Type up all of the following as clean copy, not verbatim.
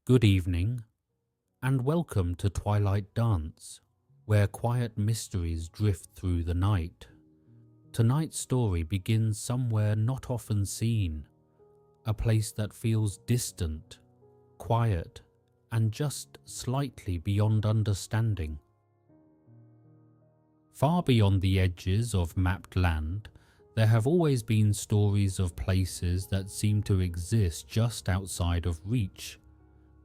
Good evening, and welcome to Twilight Dance, where quiet mysteries drift through the night. Tonight's story begins somewhere not often seen, a place that feels distant, quiet, and just slightly beyond understanding. Far beyond the edges of mapped land, there have always been stories of places that seem to exist just outside of reach.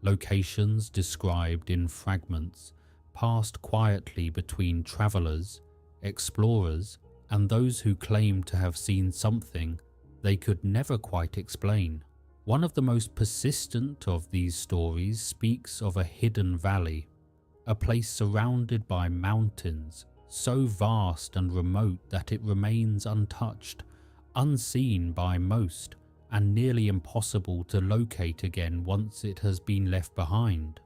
Locations described in fragments, passed quietly between travelers, explorers, and those who claim to have seen something they could never quite explain. One of the most persistent of these stories speaks of a hidden valley, a place surrounded by mountains, so vast and remote that it remains untouched, unseen by most, and nearly impossible to locate again once it has been left behind.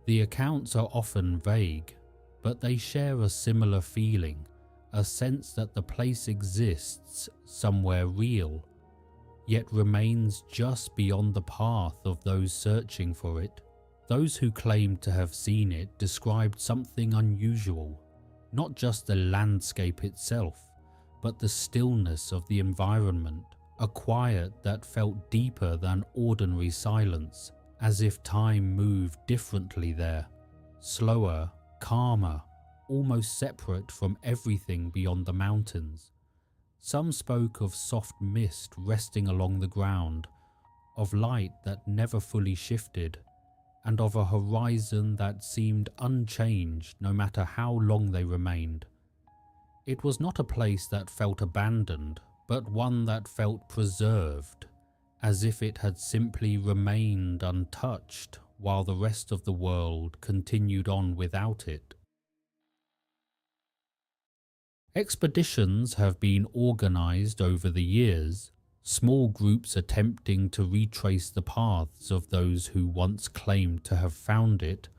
The accounts are often vague, but they share a similar feeling, a sense that the place exists somewhere real, yet remains just beyond the path of those searching for it. Those who claimed to have seen it described something unusual, not just the landscape itself, but the stillness of the environment, a quiet that felt deeper than ordinary silence, as if time moved differently there, slower, calmer, almost separate from everything beyond the mountains. Some spoke of soft mist resting along the ground, of light that never fully shifted, and of a horizon that seemed unchanged no matter how long they remained. It was not a place that felt abandoned, but one that felt preserved, as if it had simply remained untouched while the rest of the world continued on without it. Expeditions have been organized over the years, small groups attempting to retrace the paths of those who once claimed to have found it,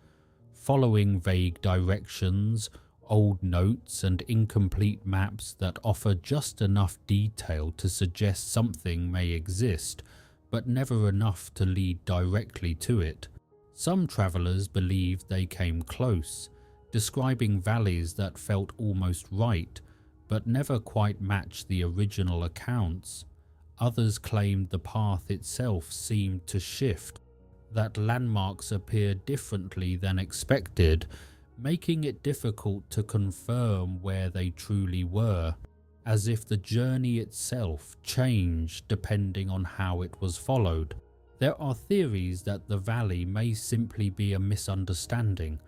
following vague directions, old notes and incomplete maps that offer just enough detail to suggest something may exist, but never enough to lead directly to it. Some travelers believed they came close, describing valleys that felt almost right, but never quite matched the original accounts. Others claimed the path itself seemed to shift, that landmarks appeared differently than expected, making it difficult to confirm where they truly were, as if the journey itself changed depending on how it was followed. There are theories that the valley may simply be a misunderstanding,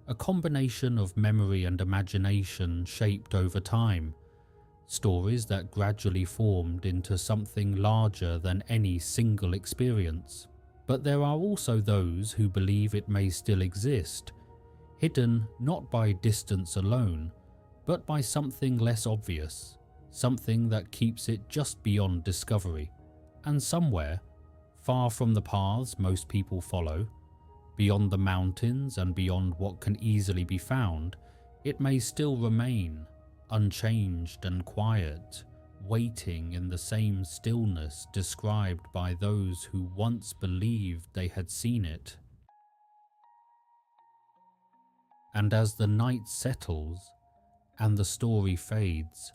a combination of memory and imagination shaped over time, stories that gradually formed into something larger than any single experience. But there are also those who believe it may still exist, hidden not by distance alone, but by something less obvious, something that keeps it just beyond discovery. And somewhere, far from the paths most people follow, beyond the mountains and beyond what can easily be found, it may still remain, unchanged and quiet, waiting in the same stillness described by those who once believed they had seen it. And as the night settles and the story fades,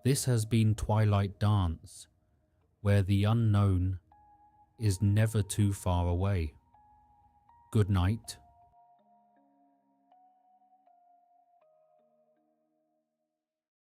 this has been Twilight Dance, where the unknown is never too far away. Good night,